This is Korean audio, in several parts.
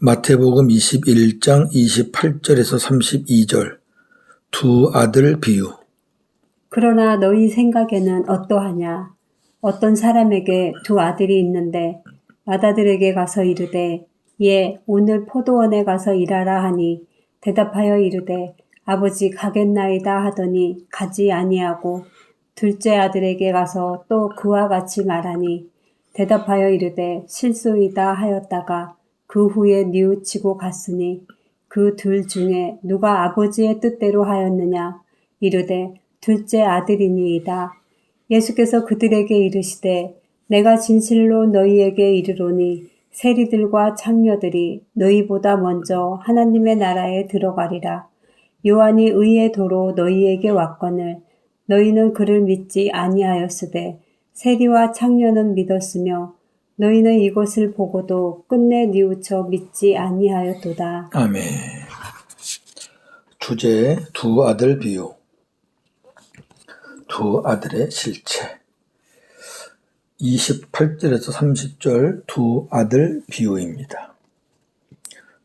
마태복음 21장 28절에서 32절 두 아들 비유. 그러나 너희 생각에는 어떠하냐? 어떤 사람에게 두 아들이 있는데 맏아들에게 가서 이르되 예, 오늘 포도원에 가서 일하라 하니 대답하여 이르되 아버지 가겠나이다 하더니 가지 아니하고 둘째 아들에게 가서 또 그와 같이 말하니 대답하여 이르되 실소이다 하였다가 그 후에 뉘우치고 갔으니 그 둘 중에 누가 아버지의 뜻대로 하였느냐? 이르되 둘째 아들이니이다. 예수께서 그들에게 이르시되 내가 진실로 너희에게 이르노니 세리들과 창녀들이 너희보다 먼저 하나님의 나라에 들어가리라. 요한이 의의 도로 너희에게 왔거늘 너희는 그를 믿지 아니하였으되 세리와 창녀는 믿었으며 너희는 이것을 보고도 끝내 뉘우쳐 믿지 아니하였도다. 아멘. 주제 두 아들 비유. 두 아들의 실체. 28절에서 30절 두 아들 비유입니다.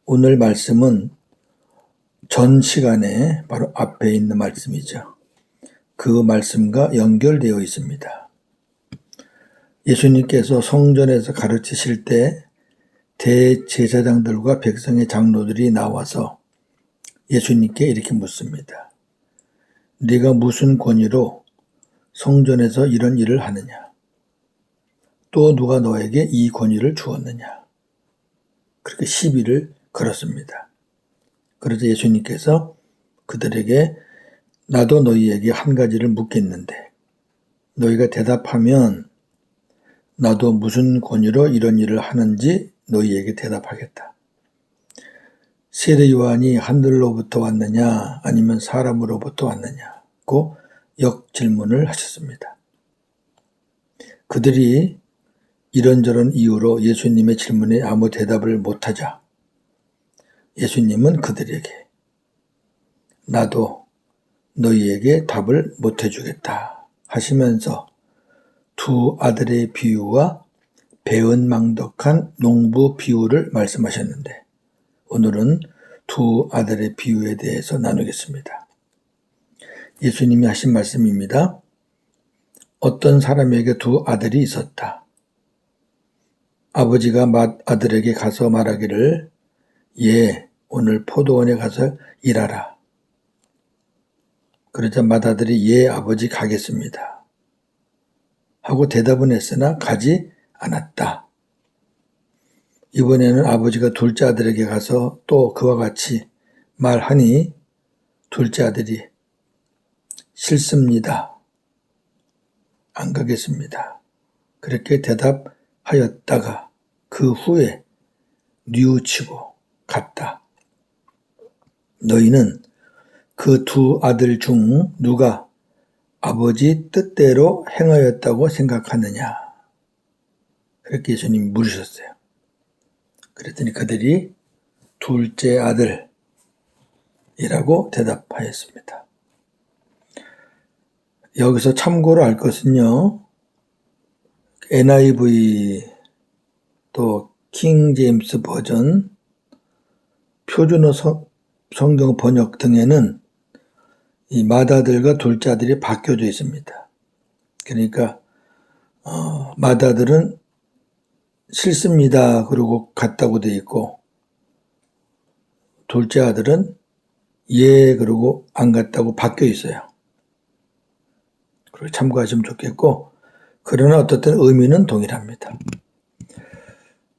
오늘 말씀은 전 시간에 바로 앞에 있는 말씀이죠. 그 말씀과 연결되어 있습니다. 예수님께서 성전에서 가르치실 때 대제사장들과 백성의 장로들이 나와서 예수님께 이렇게 묻습니다. 네가 무슨 권위로 성전에서 이런 일을 하느냐? 또 누가 너에게 이 권위를 주었느냐? 그렇게 시비를 걸었습니다. 그래서 예수님께서 그들에게 나도 너희에게 한 가지를 묻겠는데 너희가 대답하면 나도 무슨 권위로 이런 일을 하는지 너희에게 대답하겠다. 세례 요한이 하늘로부터 왔느냐 아니면 사람으로부터 왔느냐고 역질문을 하셨습니다. 그들이 이런저런 이유로 예수님의 질문에 아무 대답을 못하자 예수님은 그들에게 나도 너희에게 답을 못해주겠다 하시면서 두 아들의 비유와 배은망덕한 농부 비유를 말씀하셨는데 오늘은 두 아들의 비유에 대해서 나누겠습니다. 예수님이 하신 말씀입니다. 어떤 사람에게 두 아들이 있었다. 아버지가 맏아들에게 가서 말하기를 예, 오늘 포도원에 가서 일하라. 그러자 맏아들이 예, 아버지 가겠습니다. 하고 대답은 했으나 가지 않았다. 이번에는 아버지가 둘째 아들에게 가서 또 그와 같이 말하니 둘째 아들이 싫습니다. 안 가겠습니다. 그렇게 대답하였다가 그 후에 뉘우치고 갔다. 너희는 그 두 아들 중 누가 아버지 뜻대로 행하였다고 생각하느냐? 그렇게 예수님이 물으셨어요. 그랬더니 그들이 둘째 아들이라고 대답하였습니다. 여기서 참고로 알 것은요. NIV 또 킹 제임스 버전 표준어 성경 번역 등에는 이 맏아들과 둘째 아들이 바뀌어져 있습니다. 그러니까 맏아들은 싫습니다. 그러고 갔다고 돼 있고 둘째 아들은 예 그러고 안 갔다고 바뀌어 있어요. 그리고 참고하시면 좋겠고 그러나 어떻든 의미는 동일합니다.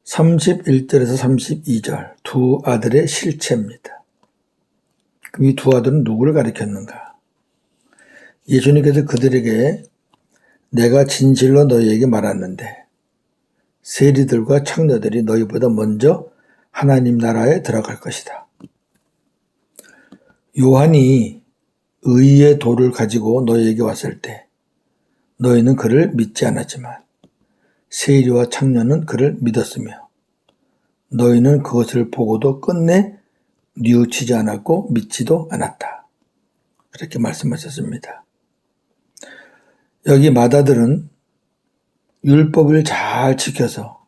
31절에서 32절 두 아들의 실체입니다. 그럼 이 두 아들은 누구를 가리켰는가? 예수님께서 그들에게 내가 진실로 너희에게 말하는데 세리들과 창녀들이 너희보다 먼저 하나님 나라에 들어갈 것이다. 요한이 의의 도를 가지고 너희에게 왔을 때 너희는 그를 믿지 않았지만 세리와 창녀는 그를 믿었으며 너희는 그것을 보고도 끝내 뉘우치지 않았고 믿지도 않았다. 그렇게 말씀하셨습니다. 여기 맏아들은 율법을 잘 지켜서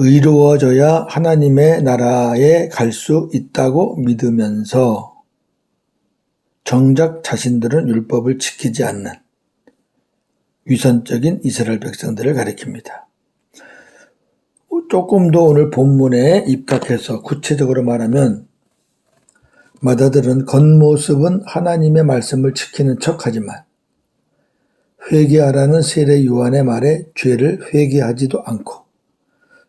의로워져야 하나님의 나라에 갈 수 있다고 믿으면서 정작 자신들은 율법을 지키지 않는 위선적인 이스라엘 백성들을 가리킵니다. 조금 더 오늘 본문에 입각해서 구체적으로 말하면 마다들은 겉모습은 하나님의 말씀을 지키는 척하지만 회개하라는 세례 요한의 말에 죄를 회개하지도 않고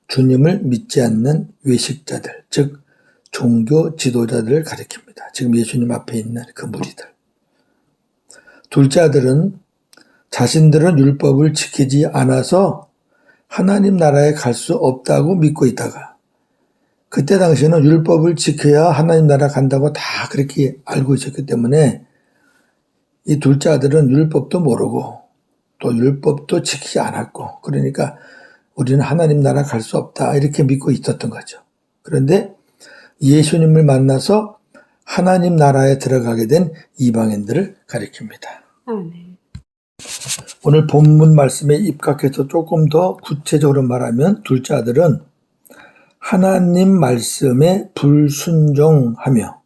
주님을 믿지 않는 외식자들, 즉 종교 지도자들을 가리킵니다. 지금 예수님 앞에 있는 그 무리들. 둘째 아들은 자신들은 율법을 지키지 않아서 하나님 나라에 갈 수 없다고 믿고 있다가 그때 당시에는 율법을 지켜야 하나님 나라 간다고 다 그렇게 알고 있었기 때문에 이 둘째 아들은 율법도 모르고 또 율법도 지키지 않았고 그러니까 우리는 하나님 나라 갈 수 없다 이렇게 믿고 있었던 거죠. 그런데 예수님을 만나서 하나님 나라에 들어가게 된 이방인들을 가리킵니다. 아멘. 오늘 본문 말씀에 입각해서 조금 더 구체적으로 말하면 둘째 아들은 하나님 말씀에 불순종하며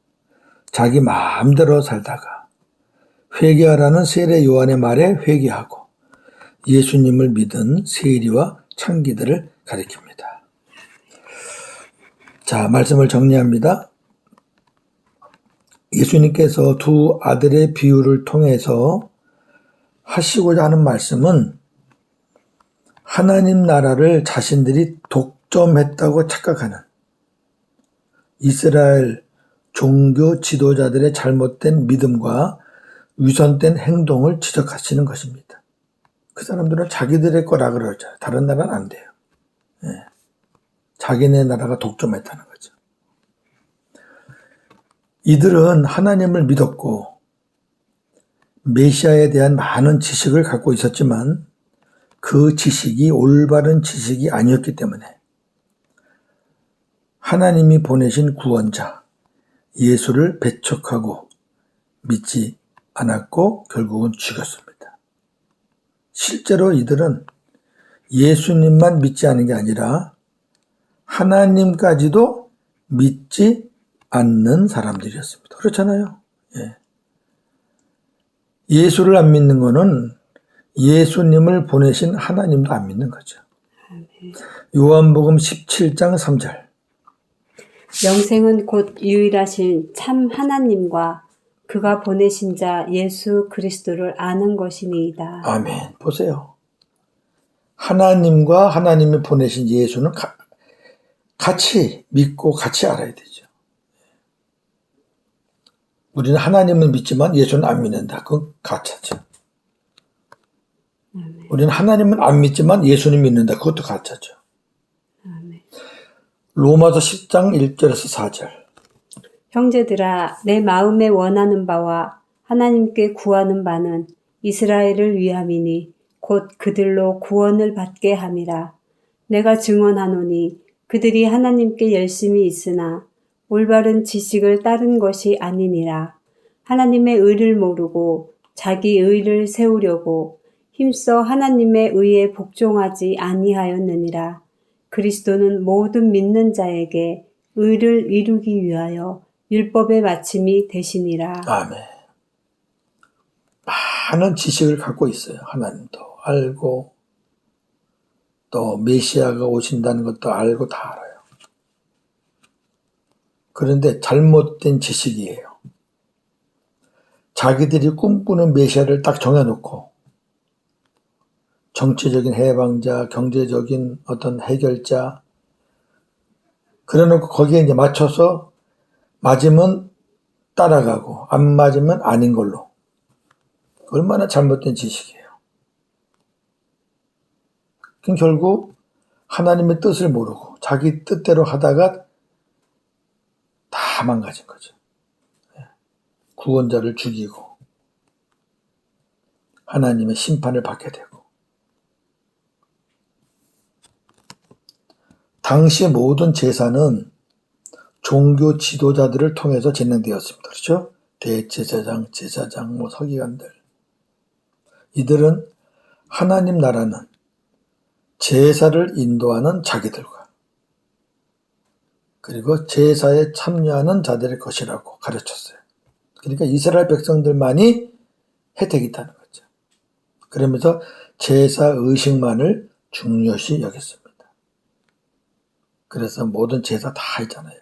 자기 마음대로 살다가 회개하라는 세례 요한의 말에 회개하고 예수님을 믿은 세리와 창기들을 가리킵니다. 자, 말씀을 정리합니다. 예수님께서 두 아들의 비유를 통해서 하시고자 하는 말씀은 하나님 나라를 자신들이 독점했다고 착각하는 이스라엘 종교 지도자들의 잘못된 믿음과 위선된 행동을 지적하시는 것입니다. 그 사람들은 자기들의 거라 그러죠. 다른 나라는 안 돼요. 자기네 나라가 독점했다는 거죠. 이들은 하나님을 믿었고 메시아에 대한 많은 지식을 갖고 있었지만 그 지식이 올바른 지식이 아니었기 때문에 하나님이 보내신 구원자 예수를 배척하고 믿지 않았고 결국은 죽였습니다. 실제로 이들은 예수님만 믿지 않은 게 아니라 하나님까지도 믿지 않는 사람들이었습니다. 그렇잖아요. 예수를 안 믿는 거는 예수님을 보내신 하나님도 안 믿는 거죠. 요한복음 17장 3절. 영생은 곧 유일하신 참 하나님과 그가 보내신 자 예수 그리스도를 아는 것이니이다. 아멘. 보세요. 하나님과 하나님이 보내신 예수는 같이 믿고 같이 알아야 되죠. 우리는 하나님은 믿지만 예수는 안 믿는다. 그건 가짜죠. 우리는 하나님은 안 믿지만 예수는 믿는다. 그것도 가짜죠. 로마서 10장 1절에서 4절. 형제들아, 내 마음에 원하는 바와 하나님께 구하는 바는 이스라엘을 위함이니 곧 그들로 구원을 받게 함이라. 내가 증언하노니 그들이 하나님께 열심히 있으나 올바른 지식을 따른 것이 아니니라. 하나님의 의를 모르고 자기 의를 세우려고 힘써 하나님의 의에 복종하지 아니하였느니라. 그리스도는 모든 믿는 자에게 의를 이루기 위하여 율법의 마침이 되시니라. 아멘. 많은 지식을 갖고 있어요. 하나님도 알고 또 메시아가 오신다는 것도 알고 다 알아요. 그런데 잘못된 지식이에요. 자기들이 꿈꾸는 메시아를 딱 정해놓고 정치적인 해방자, 경제적인 어떤 해결자 그래놓고 거기에 이제 맞춰서 맞으면 따라가고 안 맞으면 아닌 걸로. 얼마나 잘못된 지식이에요. 그럼 결국 하나님의 뜻을 모르고 자기 뜻대로 하다가 다 망가진 거죠. 구원자를 죽이고 하나님의 심판을 받게 되고 당시 모든 제사는 종교 지도자들을 통해서 진행되었습니다. 그렇죠? 대제사장, 제사장, 서기관들. 이들은 하나님 나라는 제사를 인도하는 자기들과 그리고 제사에 참여하는 자들의 것이라고 가르쳤어요. 그러니까 이스라엘 백성들만이 혜택이 있다는 거죠. 그러면서 제사 의식만을 중요시 여겼습니다. 그래서 모든 제사 다 있잖아요.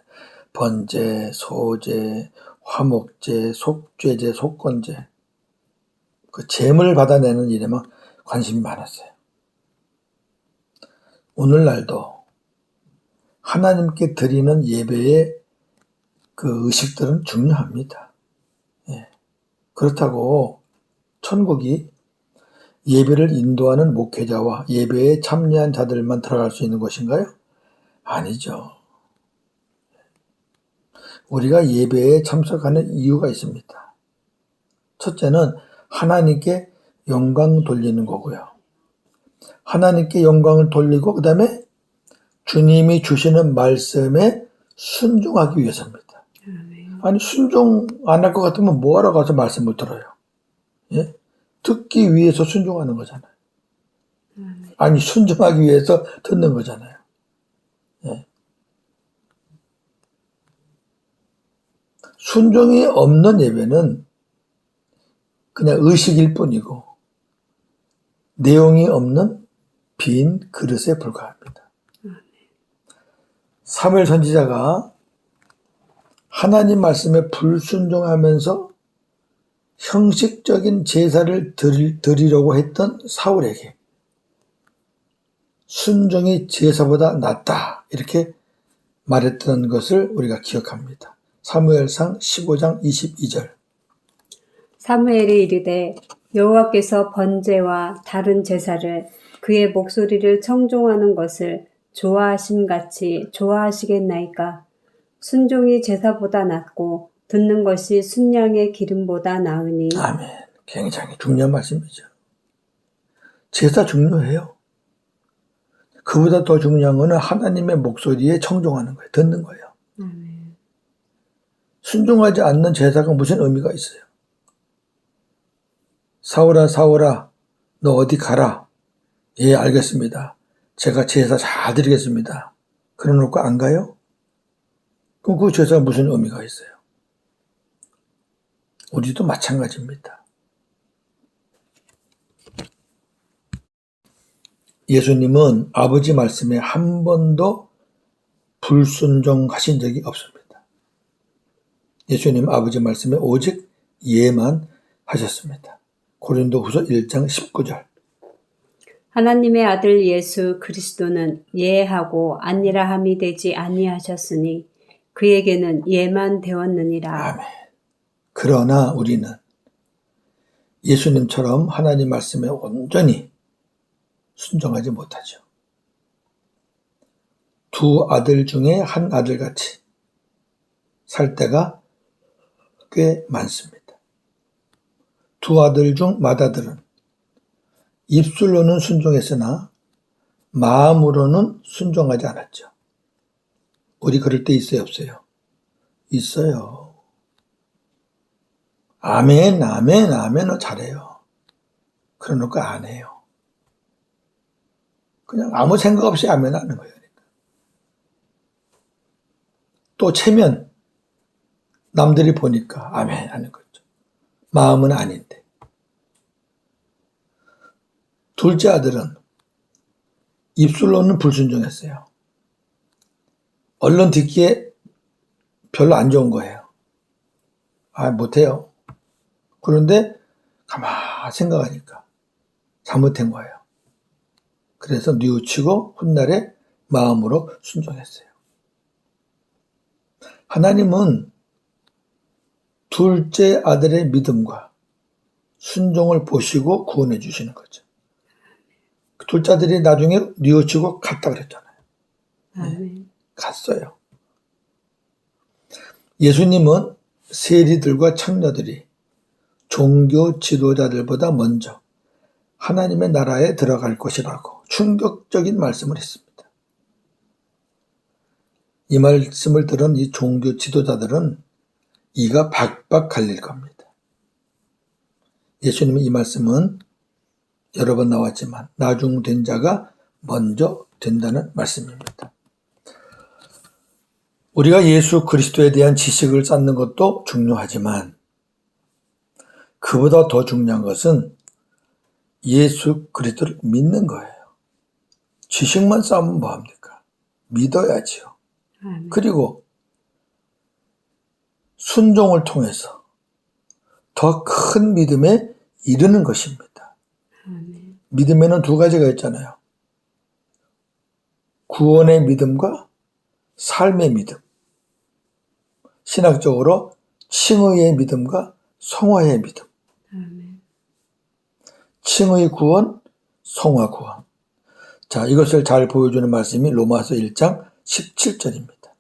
번제, 소제, 화목제, 속죄제, 속건제. 그 제물 받아내는 일에만 관심이 많았어요. 오늘날도 하나님께 드리는 예배의 그 의식들은 중요합니다. 예. 그렇다고 천국이 예배를 인도하는 목회자와 예배에 참여한 자들만 들어갈 수 있는 것인가요? 아니죠. 우리가 예배에 참석하는 이유가 있습니다. 첫째는 하나님께 영광 돌리는 거고요. 하나님께 영광을 돌리고 그 다음에 주님이 주시는 말씀에 순종하기 위해서입니다. 아니 순종 안 할 것 같으면 뭐하러 가서 말씀을 들어요? 예? 듣기 위해서 순종하는 거잖아요. 아니 순종하기 위해서 듣는 거잖아요. 예. 순종이 없는 예배는 그냥 의식일 뿐이고 내용이 없는 빈 그릇에 불과합니다. 사무엘 선지자가 하나님 말씀에 불순종하면서 형식적인 제사를 드리려고 했던 사울에게 순종이 제사보다 낫다 이렇게 말했던 것을 우리가 기억합니다. 사무엘상 15장 22절. 사무엘이 이르되 여호와께서 번제와 다른 제사를 그의 목소리를 청종하는 것을 좋아하심같이 좋아하시겠나이까. 순종이 제사보다 낫고 듣는 것이 순양의 기름보다 나으니. 아멘. 굉장히 중요한 말씀이죠. 제사 중요해요. 그보다 더 중요한 거는 하나님의 목소리에 청종하는 거예요. 듣는 거예요. 순종하지 않는 제사가 무슨 의미가 있어요? 사울아 사울아 너 어디 가라. 예 알겠습니다. 제가 제사 잘 드리겠습니다. 그러놓고 안 가요? 그럼 그 제사가 무슨 의미가 있어요? 우리도 마찬가지입니다. 예수님은 아버지 말씀에 한 번도 불순종하신 적이 없습니다. 예수님 아버지 말씀에 오직 예만 하셨습니다. 고린도후서 1장 19절. 하나님의 아들 예수 그리스도는 예하고 안일함이 되지 아니하셨으니 그에게는 예만 되었느니라. 아멘. 그러나 우리는 예수님처럼 하나님 말씀에 온전히 순종하지 못하죠. 두 아들 중에 한 아들같이 살 때가 꽤 많습니다. 두 아들 중 맏아들은 입술로는 순종했으나 마음으로는 순종하지 않았죠. 우리 그럴 때 있어요, 없어요? 있어요. 아멘, 아멘, 아멘은 잘해요. 그러놓고 안 해요. 그냥 아무 생각 없이 아멘 하는 거예요. 또 체면, 남들이 보니까 아멘 하는 거죠. 마음은 아닌데. 둘째 아들은 입술로는 불순종했어요. 얼른 듣기에 별로 안 좋은 거예요. 아, 못해요. 그런데 가만히 생각하니까 잘못한 거예요. 그래서 뉘우치고 훗날에 마음으로 순종했어요. 하나님은 둘째 아들의 믿음과 순종을 보시고 구원해 주시는 거죠. 둘째 아들이 나중에 뉘우치고 갔다 그랬잖아요. 아멘. 갔어요. 예수님은 세리들과 청녀들이 종교 지도자들보다 먼저 하나님의 나라에 들어갈 것이라고 충격적인 말씀을 했습니다. 이 말씀을 들은 이 종교 지도자들은 이가 박박 갈릴 겁니다. 예수님의 이 말씀은 여러 번 나왔지만 나중된 자가 먼저 된다는 말씀입니다. 우리가 예수 그리스도에 대한 지식을 쌓는 것도 중요하지만 그보다 더 중요한 것은 예수 그리스도를 믿는 거예요. 지식만 쌓으면 뭐합니까? 믿어야지요. 아멘. 그리고 순종을 통해서 더 큰 믿음에 이르는 것입니다. 아멘. 믿음에는 두 가지가 있잖아요. 구원의 믿음과 삶의 믿음. 신학적으로 칭의의 믿음과 성화의 믿음. 아멘. 칭의 구원, 성화 구원. 자, 이것을 잘 보여주는 말씀이 로마서 1장 17절입니다.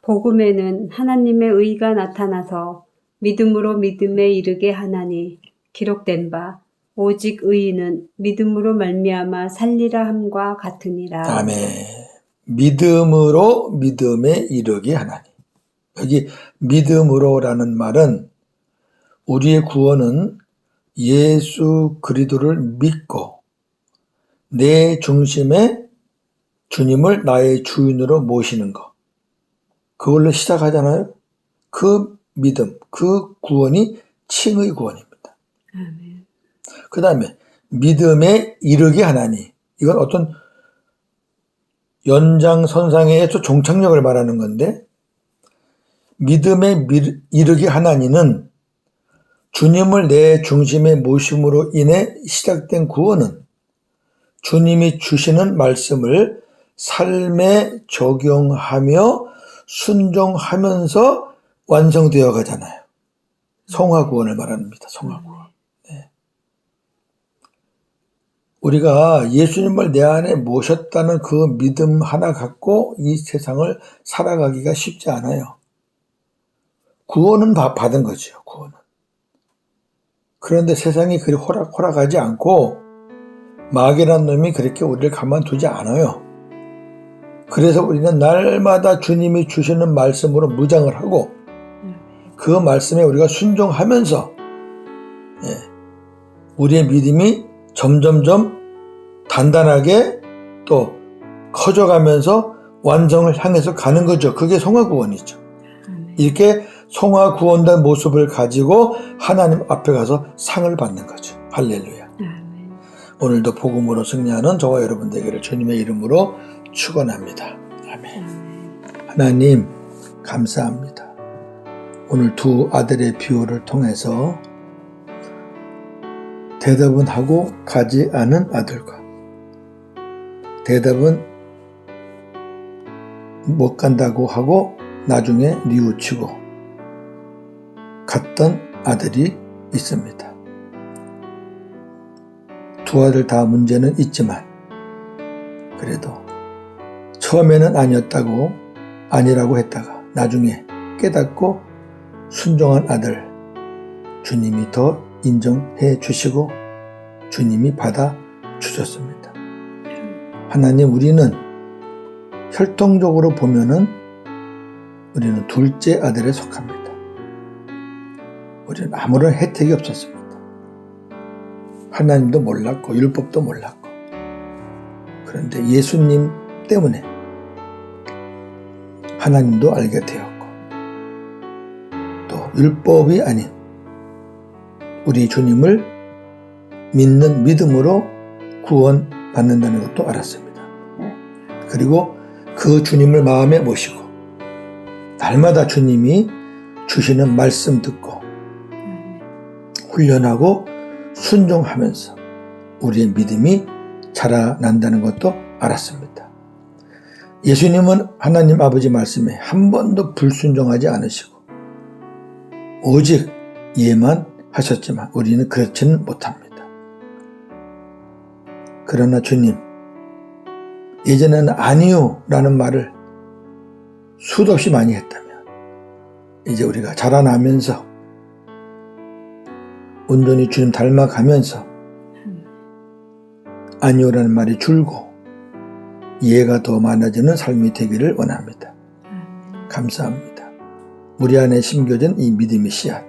복음에는 하나님의 의가 나타나서 믿음으로 믿음에 이르게 하나니 기록된 바 오직 의인은 믿음으로 말미암아 살리라 함과 같으니라. 아멘. 믿음으로 믿음에 이르게 하나니. 여기 믿음으로라는 말은 우리의 구원은 예수 그리스도를 믿고 내 중심에 주님을 나의 주인으로 모시는 것. 그걸로 시작하잖아요. 그 믿음, 그 구원이 칭의 구원입니다. 아멘. 그 다음에 믿음에 이르게 하나니. 이건 어떤 연장선상에서 종착역을 말하는 건데 믿음에 이르게 하나니는 주님을 내 중심에 모심으로 인해 시작된 구원은 주님이 주시는 말씀을 삶에 적용하며 순종하면서 완성되어 가잖아요. 성화구원을 말합니다. 성화구원. 네. 우리가 예수님을 내 안에 모셨다는 그 믿음 하나 갖고 이 세상을 살아가기가 쉽지 않아요. 구원은 받은 거죠. 구원은. 그런데 세상이 그리 호락호락하지 않고 마귀라는 놈이 그렇게 우리를 가만두지 않아요. 그래서 우리는 날마다 주님이 주시는 말씀으로 무장을 하고 그 말씀에 우리가 순종하면서 우리의 믿음이 점점점 단단하게 또 커져가면서 완성을 향해서 가는 거죠. 그게 성화구원이죠. 이렇게 성화구원된 모습을 가지고 하나님 앞에 가서 상을 받는 거죠. 할렐루야. 오늘도 복음으로 승리하는 저와 여러분 되기를 주님의 이름으로 축원합니다. 아멘. 하나님 감사합니다. 오늘 두 아들의 비유를 통해서 대답은 하고 가지 않은 아들과 대답은 못 간다고 하고 나중에 뉘우치고 갔던 아들이 있습니다. 두 아들 다 문제는 있지만 그래도 처음에는 아니라고 했다가 나중에 깨닫고 순종한 아들 주님이 더 인정해 주시고 주님이 받아 주셨습니다. 하나님, 우리는 혈통적으로 보면은 우리는 둘째 아들에 속합니다. 우리는 아무런 혜택이 없었습니다. 하나님도 몰랐고 율법도 몰랐고. 그런데 예수님 때문에 하나님도 알게 되었고 또 율법이 아닌 우리 주님을 믿는 믿음으로 구원받는다는 것도 알았습니다. 그리고 그 주님을 마음에 모시고 날마다 주님이 주시는 말씀 듣고 훈련하고 순종하면서 우리의 믿음이 자라난다는 것도 알았습니다. 예수님은 하나님 아버지 말씀에 한 번도 불순종하지 않으시고 오직 예만 하셨지만 우리는 그렇지는 못합니다. 그러나 주님, 예전에는 아니요 라는 말을 수도 없이 많이 했다면 이제 우리가 자라나면서 온전히 주님 닮아가면서 아니요라는 말이 줄고 이해가 더 많아지는 삶이 되기를 원합니다. 감사합니다. 우리 안에 심겨진 이 믿음의 씨앗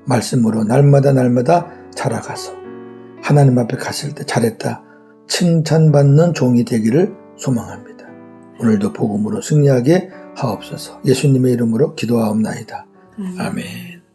말씀으로 날마다 자라가서 하나님 앞에 갔을 때 잘했다 칭찬받는 종이 되기를 소망합니다. 오늘도 복음으로 승리하게 하옵소서. 예수님의 이름으로 기도하옵나이다. 아멘.